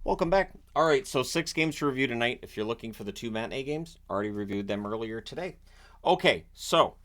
Welcome back. All right, so 6 games to review tonight. If you're looking for the 2 matinee games, already reviewed them earlier today. Okay, so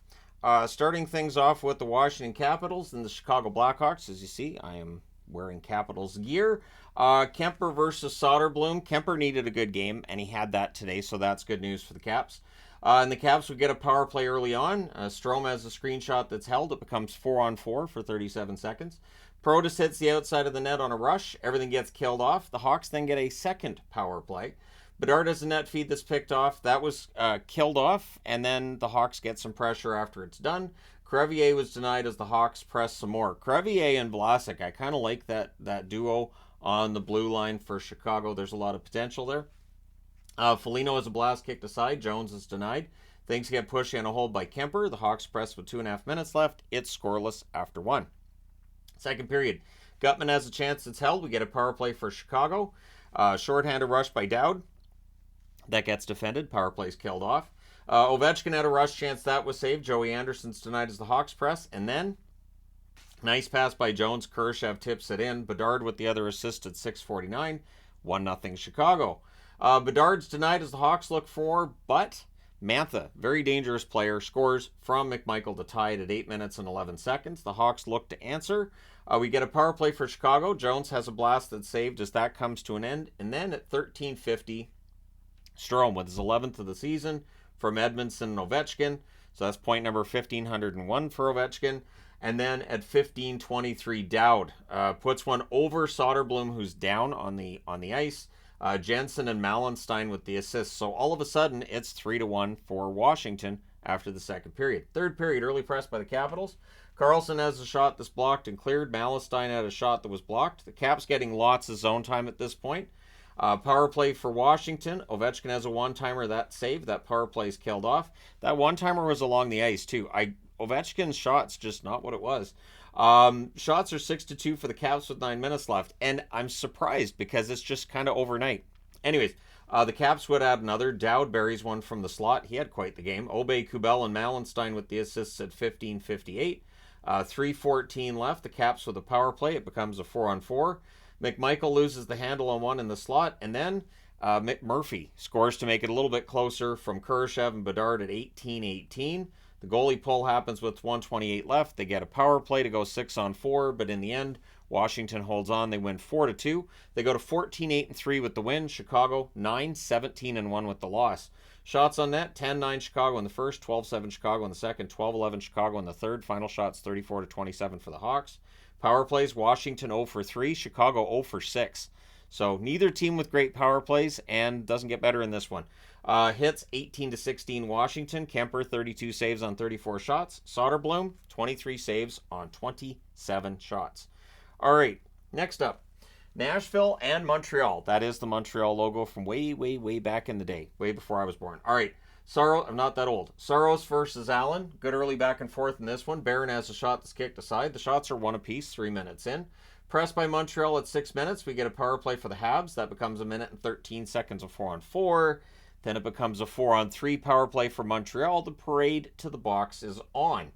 starting things off with the Washington Capitals and the Chicago Blackhawks. As you see, I am wearing Capitals gear. Kemper versus Soderblom. Kemper needed a good game, and he had that today, so that's good news for the Caps. And the Caps would get a power play early on. Strome has a screenshot that's held. It becomes 4-on-4 for 37 seconds. Protas hits the outside of the net on a rush. Everything gets killed off. The Hawks then get a second power play. Bedard has a net feed that's picked off. That was killed off, and then the Hawks get some pressure after it's done. Crevier was denied as the Hawks press some more. Crevier and Vlasic, I kind of like that duo on the blue line for Chicago. There's a lot of potential there. Foligno has a blast kicked aside. Jones is denied. Things get pushed in a hold by Kemper. The Hawks press with 2.5 minutes left. It's scoreless after 1. Second period. Gutman has a chance that's held. We get a power play for Chicago. Shorthanded rush by Dowd. That gets defended. Power play's killed off. Ovechkin had a rush chance. That was saved. Joey Anderson's denied as the Hawks press. And then, nice pass by Jones. Kurashev tips it in. Bedard with the other assist at 6:49. 1-0 Chicago. Bedard's denied as the Hawks look for, but Mantha, very dangerous player, scores from McMichael to tie it at 8 minutes and 11 seconds. The Hawks look to answer. We get a power play for Chicago. Jones has a blast that's saved as that comes to an end. And then at 13:50, Strome with his 11th of the season from Edmondson and Ovechkin. So that's point number 1,501 for Ovechkin. And then at 15:23, Dowd puts one over Soderblom, who's down on the ice. Jensen and Malenstein with the assists. So all of a sudden, it's 3-1 for Washington after the second period. Third period, early press by the Capitals. Carlson has a shot that's blocked and cleared. Malenstein had a shot that was blocked. The Caps getting lots of zone time at this point. Power play for Washington. Ovechkin has a one-timer that saved. That power play is killed off. That one-timer was along the ice, too. Ovechkin's shot's just not what it was. Shots are 6-2 for the Caps with 9 minutes left. And I'm surprised because it's just kind of overnight. Anyways, the Caps would add another. Dowd buries one from the slot. He had quite the game. Obey, Kubel, and Malenstein with the assists at 15:58. 3:14 left. The Caps with a power play. It becomes a 4-on-4. McMichael loses the handle on one in the slot. And then Murphy scores to make it a little bit closer from Kurashev and Bedard at 18:18. The goalie pull happens with 1:28 left. They get a power play to go 6-on-4, but in the end, Washington holds on. They win 4-2. They go to 14-8-3 with the win. Chicago 9-17-1 with the loss. Shots on net: 10-9 Chicago in the first, 12-7 Chicago in the second, 12-11 Chicago in the third. Final shots 34-27 for the Hawks. Power plays: Washington 0-for-3, Chicago 0-for-6. So neither team with great power plays, and doesn't get better in this one. Hits 18-16 Washington. Kemper 32 saves on 34 shots. Soderblom 23 saves on 27 shots. All right, next up, Nashville and Montreal. That is the Montreal logo from way, way, way back in the day, way before I was born. All right, I'm not that old. Saros versus Allen. Good early back and forth in this one. Barron has a shot that's kicked aside. The shots are one apiece, 3 minutes in. Pressed by Montreal at 6 minutes. We get a power play for the Habs. That becomes 1 minute and 13 seconds of 4-on-4. Then it becomes a 4-on-3 power play for Montreal. The parade to the box is on.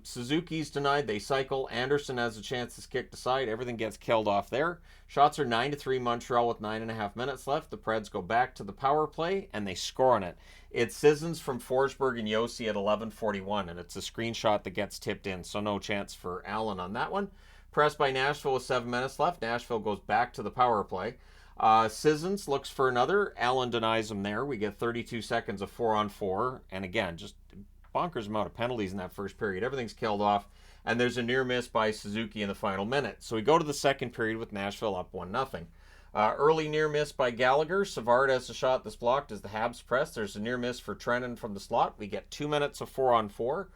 Suzuki's denied. They cycle. Anderson has a chance that's kicked aside. Everything gets killed off there. Shots are 9-3 Montreal with 9.5 minutes left. The Preds go back to the power play, and they score on it. It's Sissons from Forsberg and Yossi at 11:41, and it's a screenshot that gets tipped in, so no chance for Allen on that one. Pressed by Nashville with 7 minutes left. Nashville goes back to the power play. Sissons looks for another. Allen denies him there. We get 32 seconds of 4-on-4. And again, just bonkers amount of penalties in that first period. Everything's killed off. And there's a near miss by Suzuki in the final minute. So we go to the second period with Nashville up 1-0. Early near miss by Gallagher. Savard has a shot that's blocked as the Habs press. There's a near miss for Trennan from the slot. We get 2 minutes of 4-on-4.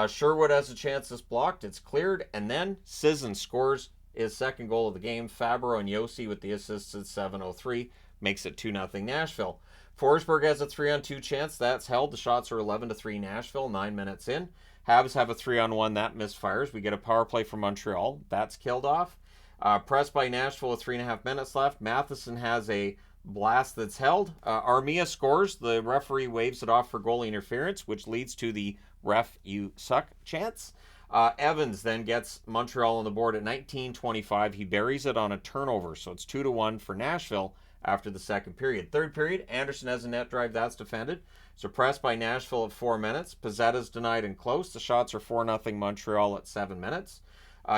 Sherwood has a chance that's blocked. It's cleared. And then Sissons scores his second goal of the game. Fabro and Yossi with the assists at 7:03 makes it 2-0 Nashville. Forsberg has a 3-on-2 chance. That's held. The shots are 11-3 Nashville, 9 minutes in. Habs have a 3-on-1. That misfires. We get a power play from Montreal. That's killed off. Pressed by Nashville with 3.5 minutes left. Matheson has a blast that's held. Armia scores. The referee waves it off for goalie interference, which leads to the ref you suck chance. Evans then gets Montreal on the board at 19:25. He buries it on a turnover, so it's 2-1 for Nashville after the second period. Third period, Anderson has a net drive that's defended. Suppressed by Nashville at 4 minutes. Pizzetta's denied and close. The shots are 4-0 Montreal at 7 minutes.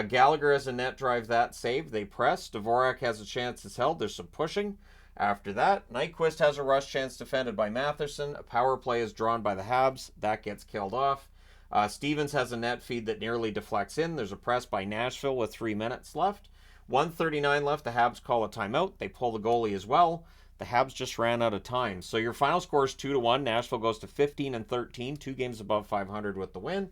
Gallagher has a net drive that saved. They press. Dvorak has a chance it's held. There's some pushing. After that, Nyquist has a rush chance defended by Matheson. A power play is drawn by the Habs. That gets killed off. Stevens has a net feed that nearly deflects in. There's a press by Nashville with 3 minutes left. 1:39 left. The Habs call a timeout. They pull the goalie as well. The Habs just ran out of time. So your final score is 2-1. Nashville goes to 15-13, 2 games above 500 with the win.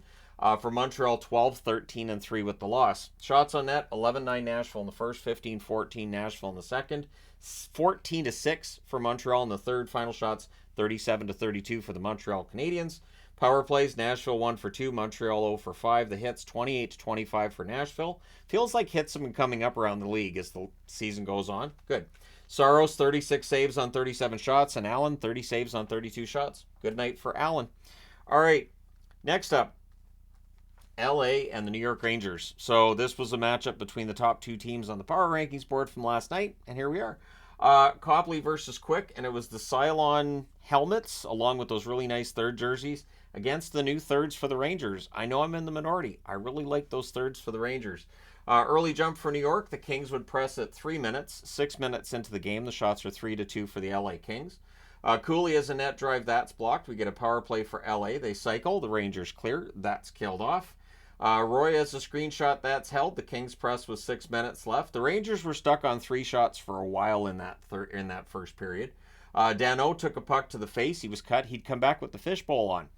For Montreal, 12-13-3 with the loss. Shots on net, 11-9 Nashville in the first, 15-14 Nashville in the second, 14-6 for Montreal in the third. Final shots, 37-32 for the Montreal Canadiens. Power plays, Nashville 1 for 2, Montreal 0 for 5. The hits, 28-25 for Nashville. Feels like hits have been coming up around the league as the season goes on. Good. Saros, 36 saves on 37 shots, and Allen, 30 saves on 32 shots. Good night for Allen. All right, next up, LA and the New York Rangers. So this was a matchup between the top 2 teams on the power rankings board from last night, and here we are. Copley versus Quick, and it was the Cylon helmets, along with those really nice third jerseys, against the new thirds for the Rangers. I know I'm in the minority. I really like those thirds for the Rangers. Early jump for New York. The Kings would press at 3 minutes. 6 minutes into the game, the shots are 3-2 for the LA Kings. Cooley has a net drive. That's blocked. We get a power play for LA. They cycle. The Rangers clear. That's killed off. Roy has a screenshot. That's held. The Kings press with 6 minutes left. The Rangers were stuck on 3 shots for a while in that first period. Dano took a puck to the face. He was cut. He'd come back with the fishbowl on.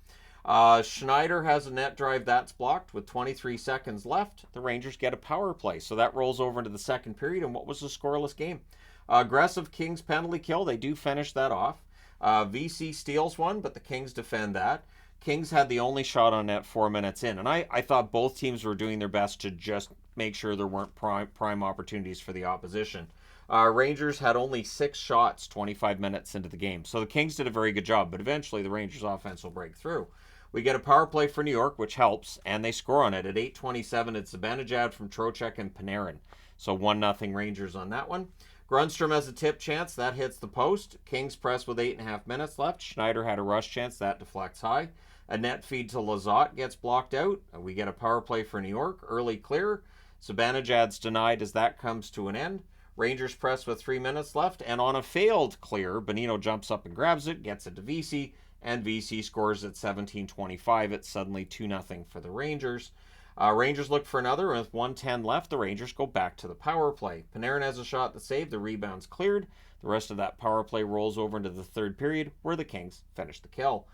Schneider has a net drive that's blocked with 23 seconds left. The Rangers get a power play. So that rolls over into the second period, and what was a scoreless game? Aggressive Kings penalty kill. They do finish that off. VC steals one, but the Kings defend that. Kings had the only shot on net 4 minutes in, and I thought both teams were doing their best to just make sure there weren't prime opportunities for the opposition. Rangers had only 6 shots 25 minutes into the game, so the Kings did a very good job, but eventually the Rangers offense will break through. We get a power play for New York, which helps, and they score on it at 8:27. It's Zibanejad from Trocheck and Panarin. So 1-0 Rangers on that one. Grundstrom has a tip chance. That hits the post. Kings press with 8.5 minutes left. Schneider had a rush chance. That deflects high. A net feed to Lizotte gets blocked out. We get a power play for New York. Early clear. Zibanejad's denied as that comes to an end. Rangers press with 3 minutes left. And on a failed clear, Bonino jumps up and grabs it, gets it to VC, and VC scores at 17:25. It's suddenly 2-0 for the Rangers. Rangers look for another, and with 1:10 left, the Rangers go back to the power play. Panarin has a shot to save. The rebound's cleared. The rest of that power play rolls over into the third period, where the Kings finish the kill.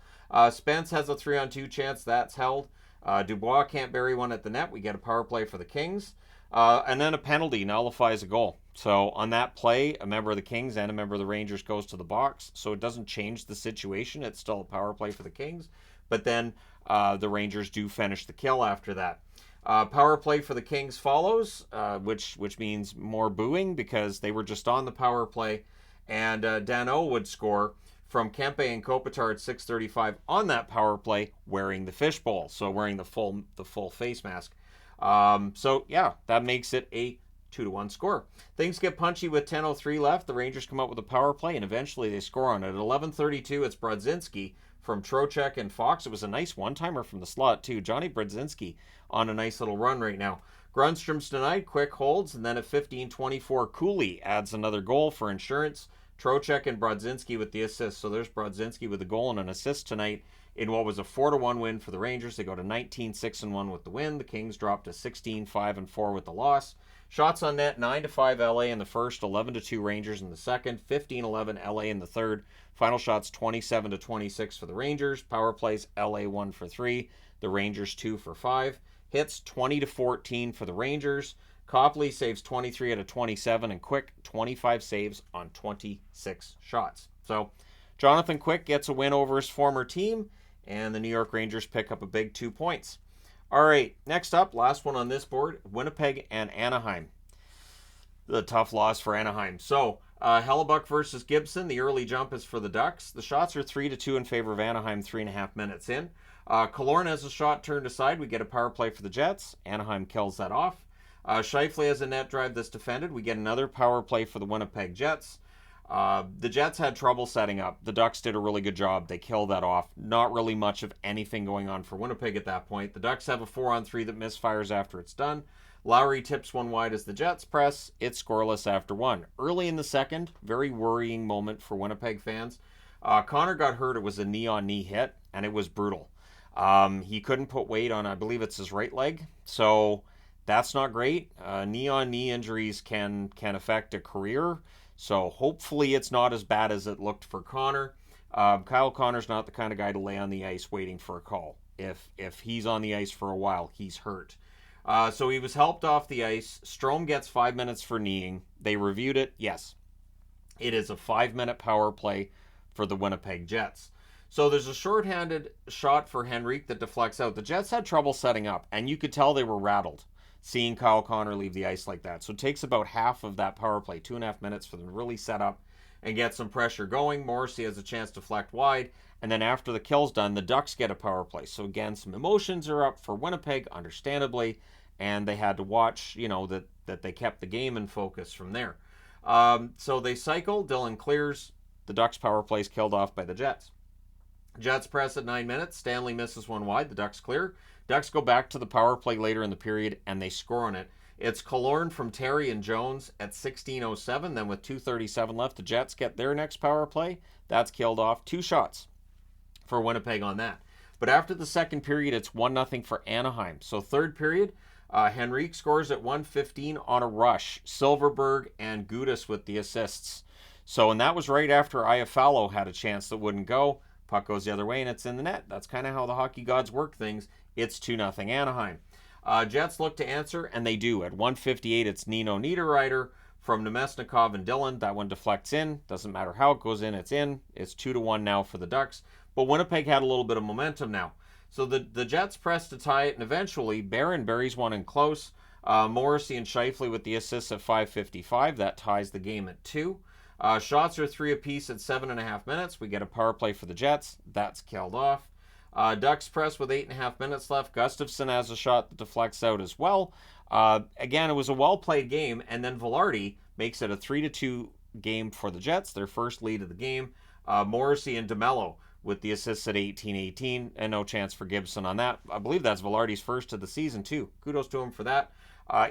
Spence has a 3-on-2 chance. That's held. Dubois can't bury one at the net. We get a power play for the Kings. And then a penalty nullifies a goal. So on that play, a member of the Kings and a member of the Rangers goes to the box. So it doesn't change the situation. It's still a power play for the Kings. But then the Rangers do finish the kill after that. Power play for the Kings follows, which means more booing because they were just on the power play. And Dano would score from Kempe and Kopitar at 6:35 on that power play wearing the fishbowl. So wearing the full face mask. So yeah, that makes it a 2-1 score. Things get punchy with 10:03 left. The Rangers come up with a power play, and eventually they score on it. At 11:32, it's Brodzinski from Trocheck and Fox. It was a nice one-timer from the slot, too. Johnny Brodzinski on a nice little run right now. Grundstrom's denied, Quick holds, and then at 15:24, Cooley adds another goal for insurance. Trocheck and Brodzinski with the assist. So there's Brodzinski with a goal and an assist tonight in what was a 4-1 win for the Rangers. They go to 19-6-1 with the win. The Kings drop to 16-5-4 with the loss. Shots on net, 9-5 LA in the first, 11-2 Rangers in the second, 15-11 LA in the third. Final shots, 27-26 for the Rangers. Power plays, LA 1 for 3, the Rangers 2 for 5. Hits, 20-14 for the Rangers. Copley saves 23 out of 27, and Quick 25 saves on 26 shots. So Jonathan Quick gets a win over his former team, and the New York Rangers pick up a big 2 points. All right, next up, last one on this board, Winnipeg and Anaheim. The tough loss for Anaheim. So Hellebuck versus Gibson. The early jump is for the Ducks. The shots are 3-2 in favor of Anaheim, 3.5 minutes in. Killorn has a shot turned aside. We get a power play for the Jets. Anaheim kills that off. Scheifele has a net drive that's defended. We get another power play for the Winnipeg Jets. The Jets had trouble setting up. The Ducks did a really good job. They killed that off. Not really much of anything going on for Winnipeg at that point. The Ducks have a 4-on-3 that misfires after it's done. Lowry tips one wide as the Jets press. It's scoreless after one. Early in the second, very worrying moment for Winnipeg fans. Connor got hurt. It was a knee-on-knee hit, and it was brutal. He couldn't put weight on, I believe it's his right leg. So that's not great. Knee-on-knee injuries can affect a career. So hopefully it's not as bad as it looked for Connor. Kyle Connor's not the kind of guy to lay on the ice waiting for a call. If he's on the ice for a while, he's hurt. So he was helped off the ice. Strome gets 5 minutes for kneeing. They reviewed it. Yes, it is a 5-minute power play for the Winnipeg Jets. So there's a shorthanded shot for Henrique that deflects out. The Jets had trouble setting up, and you could tell they were rattled seeing Kyle Connor leave the ice like that. So it takes about half of that power play, 2.5 minutes, for them to really set up and get some pressure going. Morrissey has a chance to deflect wide. And then after the kill's done, the Ducks get a power play. So again, some emotions are up for Winnipeg, understandably. And they had to watch, that they kept the game in focus from there. So they cycle. Dylan clears. The Ducks power play is killed off by the Jets. Jets press at 9 minutes. Stanley misses one wide. The Ducks clear. Ducks go back to the power play later in the period, and they score on it. It's Killorn from Terry and Jones at 16:07. Then with 2:37 left, the Jets get their next power play. That's killed off. 2 shots for Winnipeg on that. But after the second period, it's 1-0 for Anaheim. So third period, Henrique scores at 1:15 on a rush. Silverberg and Gudas with the assists. So, and that was right after Iafallo had a chance that wouldn't go. Puck goes the other way, and it's in the net. That's kind of how the hockey gods work things. It's 2-0 Anaheim. Jets look to answer, and they do. At 1:58, it's Nino Niederreiter from Nemesnikov and Dillon. That one deflects in. Doesn't matter how it goes in, it's in. It's 2-1 now for the Ducks. But Winnipeg had a little bit of momentum now. So the Jets press to tie it, and eventually Barron buries one in close. Morrissey and Scheifele with the assists at 5:55. That ties the game at 2. Shots are 3 apiece at 7.5 minutes. We get a power play for the Jets. That's killed off. Ducks press with 8.5 minutes left. Gustafsson has a shot that deflects out as well. Again, it was a well-played game, and then Velarde makes it a 3-2 game for the Jets, their first lead of the game. Morrissey and DeMello with the assists at 18-18, and no chance for Gibson on that. I believe that's Velarde's first of the season, too. Kudos to him for that.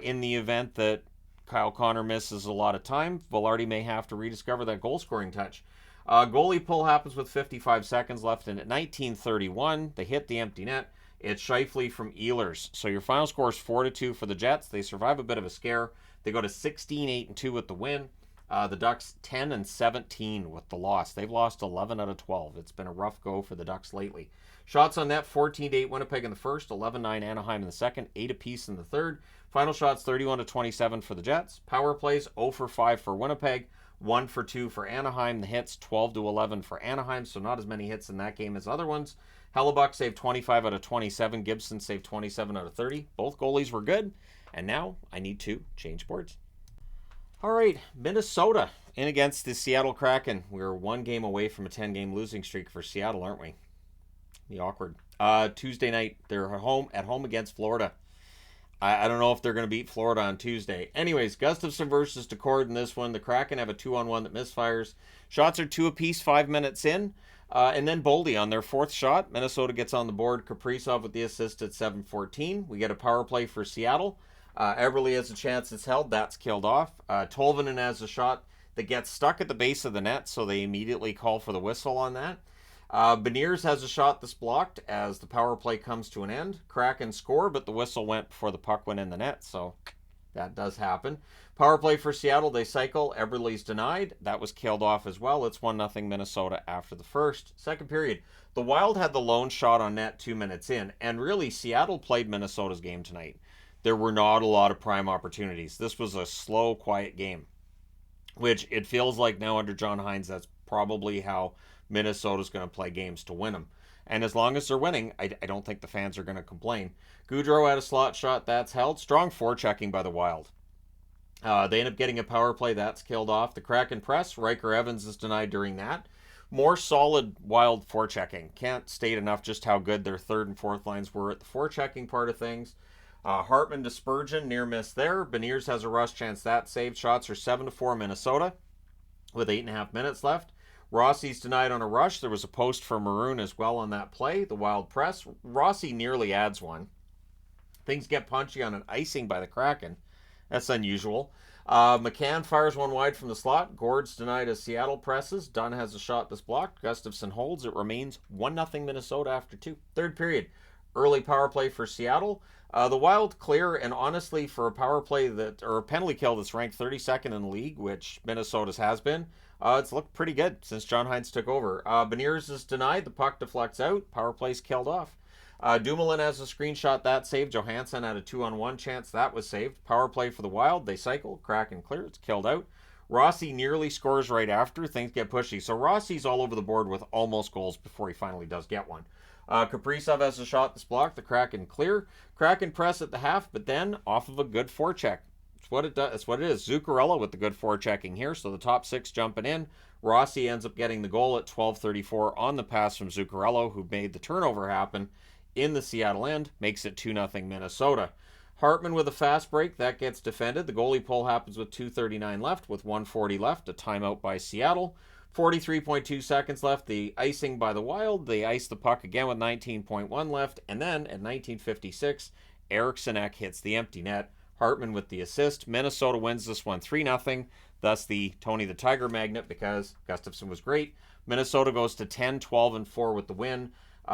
In the event that Kyle Connor misses a lot of time, Velarde may have to rediscover that goal-scoring touch. Goalie pull happens with 55 seconds left, and at 19:31, they hit the empty net. It's Scheifele from Ehlers. So your final score is 4-2 for the Jets. They survive a bit of a scare. They go to 16-8-2 with the win. The Ducks 10-17 with the loss. They've lost 11 out of 12. It's been a rough go for the Ducks lately. Shots on net, 14-8 Winnipeg in the first, 11-9 Anaheim in the second, 8 apiece in the third. Final shots 31-27 for the Jets. Power plays 0-for-5 for Winnipeg, 1-for-2 for Anaheim. The hits 12-11 for Anaheim, so not as many hits in that game as other ones. Hellebuck saved 25 out of 27. Gibson saved 27 out of 30. Both goalies were good, and now I need to change boards. All right, Minnesota in against the Seattle Kraken. We're 1 game away from a 10-game losing streak for Seattle, aren't we? Be awkward. Tuesday night, they're at home against Florida. I don't know if they're going to beat Florida on Tuesday. Anyways, Gustafsson versus Decord in this one. The Kraken have a 2-on-1 that misfires. Shots are 2 apiece, 5 minutes in. And then Boldy on their 4th shot. Minnesota gets on the board. Kaprizov with the assist at 7:14. We get a power play for Seattle. Eberle has a chance it's held. That's killed off. Tolvanen has a shot that gets stuck at the base of the net, so they immediately call for the whistle on that. Beniers has a shot that's blocked as the power play comes to an end. Kraken score, but the whistle went before the puck went in the net, so that does happen. Power play for Seattle, they cycle. Eberle's denied. That was killed off as well. It's 1-0 Minnesota after the first. Second period, the Wild had the lone shot on net 2 minutes in, and really Seattle played Minnesota's game tonight. There were not a lot of prime opportunities. This was a slow, quiet game, which it feels like now under John Hines, that's probably how Minnesota's going to play games to win them. And as long as they're winning, I don't think the fans are going to complain. Gaudreau had a slot shot. That's held. Strong forechecking by the Wild. They end up getting a power play. That's killed off. The Kraken press. Riker Evans is denied during that. More solid Wild forechecking. Can't state enough just how good their third and fourth lines were at the forechecking part of things. Hartman to Spurgeon, near miss there. Beniers has a rush chance that saved. Shots are 7-4 Minnesota with 8.5 minutes left. Rossi's denied on a rush. There was a post for Maroon as well on that play. The Wild press. Rossi nearly adds one. Things get punchy on an icing by the Kraken. That's unusual. McCann fires one wide from the slot. Gord's denied as Seattle presses. Dunn has a shot that's blocked. Gustafsson holds. It remains 1-0 Minnesota after 2. Third period. Early power play for Seattle. The Wild clear, and honestly, for a power play or a penalty kill that's ranked 32nd in the league, which Minnesota's has been, it's looked pretty good since John Hines took over. Beniers is denied. The puck deflects out. Power play's killed off. Dumoulin has a screenshot that saved. Johansson had a 2-on-1 chance that was saved. Power play for the Wild. They cycle. Kraken clear. It's killed out. Rossi nearly scores right after. Things get pushy. So Rossi's all over the board with almost goals before he finally does get one. Kaprizov has a shot that's blocked. The Kraken clear. Kraken press at the half, but then off of a good forecheck. It's what it does. It's what it is. Zuccarello with the good forechecking here. So the top six jumping in. Rossi ends up getting the goal at 12:34 on the pass from Zuccarello, who made the turnover happen in the Seattle end. Makes it 2-0 Minnesota. Hartman with a fast break. That gets defended. The goalie pull happens with 2:39 left. With 1:40 left, a timeout by Seattle. 43.2 seconds left. The icing by the Wild. They ice the puck again with 19.1 left. And then at 19:56, Eriksson Ek hits the empty net. Hartman with the assist. Minnesota wins this one 3-0. Thus the Tony the Tiger magnet, because Gustafsson was great. Minnesota goes to 10-12-4 with the win.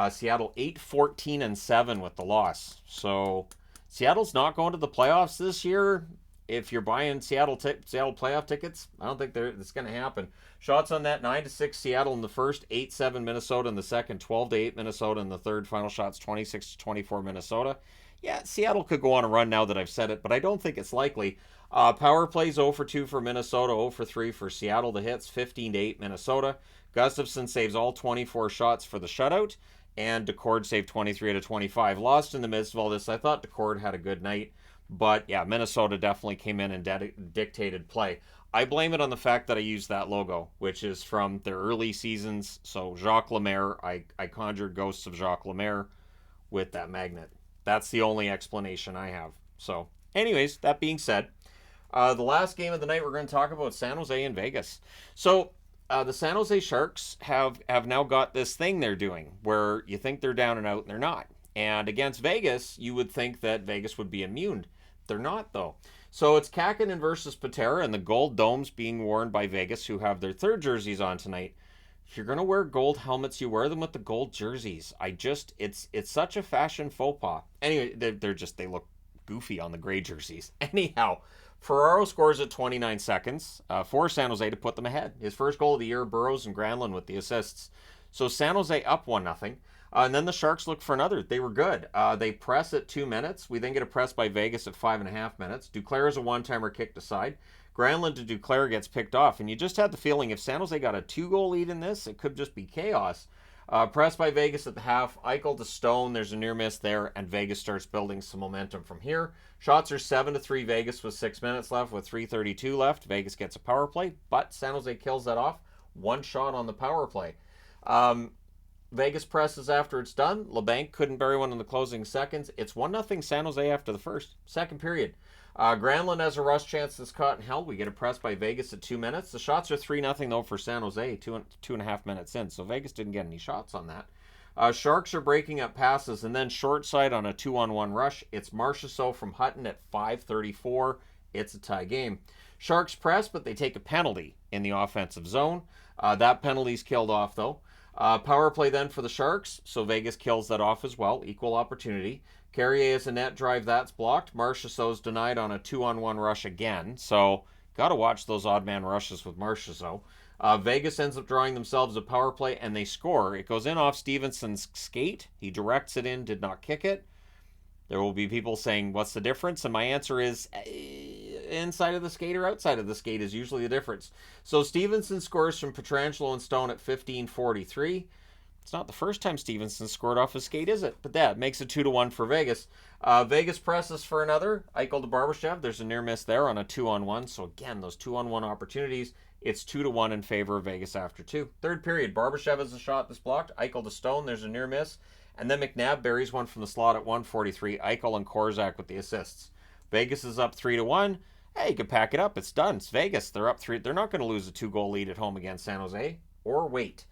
Seattle 8-14-7 with the loss. So Seattle's not going to the playoffs this year. If you're buying Seattle playoff tickets, I don't think it's going to happen. Shots on that: 9-6 Seattle in the first, 8-7 Minnesota in the second, 12-8 Minnesota in the third. Final shots: 26-24 Minnesota. Yeah, Seattle could go on a run now that I've said it, but I don't think it's likely. Power plays 0-2 for Minnesota, 0-3 for Seattle. The hits 15-8 Minnesota. Gustafsson saves all 24 shots for the shutout, and Decord saved 23-25. Lost in the midst of all this. I thought Decord had a good night, but yeah, Minnesota definitely came in and dictated play. I blame it on the fact that I used that logo, which is from their early seasons. So Jacques Lemaire, I conjured ghosts of Jacques Lemaire with that magnet. That's the only explanation I have. So anyways, that being said, the last game of the night we're going to talk about San Jose and Vegas. So the San Jose Sharks have now got this thing they're doing where you think they're down and out and they're not. And against Vegas, you would think that Vegas would be immune. They're not, though. So it's Kakinen versus Patera, and the gold domes being worn by Vegas, who have their third jerseys on tonight. If you're going to wear gold helmets, you wear them with the gold jerseys. It's such a fashion faux pas. Anyway, they look goofy on the gray jerseys. Anyhow, Ferraro scores at 29 seconds for San Jose to put them ahead. His first goal of the year, Burrows and Granlund with the assists. So San Jose up 1-0. And then the Sharks look for another. They were good. They press at 2 minutes. We then get a press by Vegas at 5.5 minutes. Duclair is a one-timer kicked aside. Granlund to Duclair gets picked off. And you just had the feeling if San Jose got a 2-goal lead in this, it could just be chaos. Press by Vegas at the half. Eichel to Stone. There's a near miss there. And Vegas starts building some momentum from here. Shots are 7-3 Vegas with 6 minutes left with 3:32 left. Vegas gets a power play. But San Jose kills that off. One shot on the power play. Vegas presses after it's done. LeBanc couldn't bury one in the closing seconds. It's 1-0 San Jose after the second period. Granlund has a rush chance that's caught and held. We get a press by Vegas at 2 minutes. The shots are 3-0 though for San Jose, 2.5 minutes in. So Vegas didn't get any shots on that. Sharks are breaking up passes, and then short side on a 2-on-1 rush. It's Marchessault from Hutton at 5:34. It's a tie game. Sharks press, but they take a penalty in the offensive zone. That penalty's killed off though. Power play then for the Sharks, so Vegas kills that off as well. Equal opportunity. Carrier is a net drive, that's blocked. Marchessault's denied on a 2-on-1 rush again, so got to watch those odd man rushes with Marchessault. Vegas ends up drawing themselves a power play, and they score. It goes in off Stevenson's skate. He directs it in, did not kick it. There will be people saying, what's the difference? And my answer is, inside of the skate or outside of the skate is usually the difference. So Stevenson scores from Pietrangelo and Stone at 15:43. It's not the first time Stevenson scored off his skate, is it? But that makes it 2-1 for Vegas. Vegas presses for another. Eichel to Barbashev. There's a near miss there on a 2-on-1. So again, those 2-on-1 opportunities. It's 2-1 in favor of Vegas after 2. Third period, Barbashev has a shot that's blocked. Eichel to Stone, there's a near miss. And then McNabb buries one from the slot at 1:43. Eichel and Korczak with the assists. Vegas is up 3-1. Hey, you can pack it up. It's done. It's Vegas. They're up 3. They're not going to lose a 2-goal lead at home against San Jose. Or wait.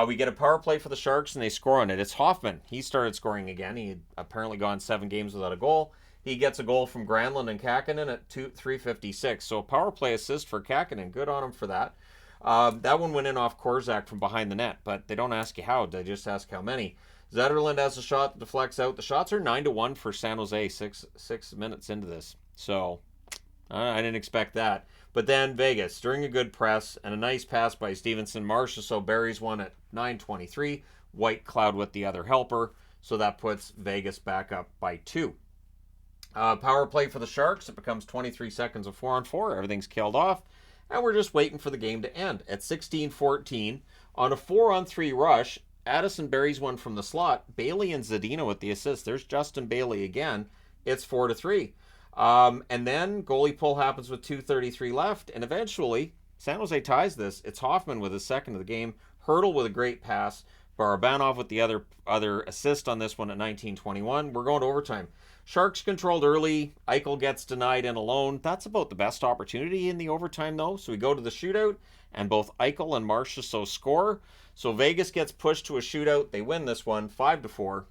We get a power play for the Sharks, and they score on it. It's Hoffman. He started scoring again. He had apparently gone 7 games without a goal. He gets a goal from Granlund and Kakkonen at 3:56. So a power play assist for Kakkonen. Good on him for that. That one went in off Korczak from behind the net, but they don't ask you how. They just ask how many. Zetterlund has a shot that deflects out. The shots are 9-1 for San Jose, six minutes into this. So I didn't expect that. But then Vegas, during a good press and a nice pass by Stevenson, Marchessault buries one at 9:23. Whitecloud with the other helper. So that puts Vegas back up by 2. Power play for the Sharks. It becomes 23 seconds of 4-on-4. Everything's killed off. And we're just waiting for the game to end. At 16:14, on a 4-on-3 rush, Addison buries one from the slot. Bailey and Zadina with the assist. There's Justin Bailey again. It's 4-3. And then goalie pull happens with 2:33 left. And eventually, San Jose ties this. It's Hoffman with his second of the game. Hurdle with a great pass. Barabanov with the other assist on this one at 19:21. We're going to overtime. Sharks controlled early. Eichel gets denied in alone. That's about the best opportunity in the overtime, though. So we go to the shootout, and both Eichel and Marchessault score. So Vegas gets pushed to a shootout. They win this one 5-4.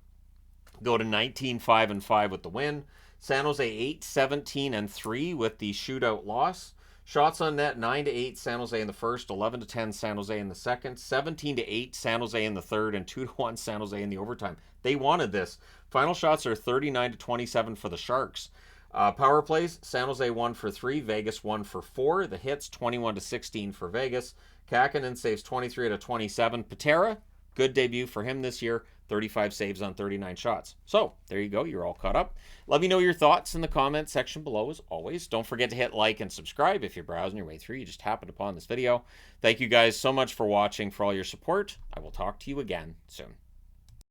Go to 19-5-5 with the win. San Jose 8-17-3 with the shootout loss. Shots on net 9-8 San Jose in the first, 11-10 San Jose in the second, 17-8 San Jose in the third, and 2-1 San Jose in the overtime. They wanted this. Final shots are 39-27 for the Sharks. Power plays, San Jose 1 for 3, Vegas 1 for 4. The hits 21-16 for Vegas. Kakkonen saves 23-27. Patera, good debut for him this year. 35 saves on 39 shots. So, there you go. You're all caught up. Let me know your thoughts in the comment section below, as always. Don't forget to hit like and subscribe if you're browsing your way through. You just happened upon this video. Thank you guys so much for watching, for all your support. I will talk to you again soon.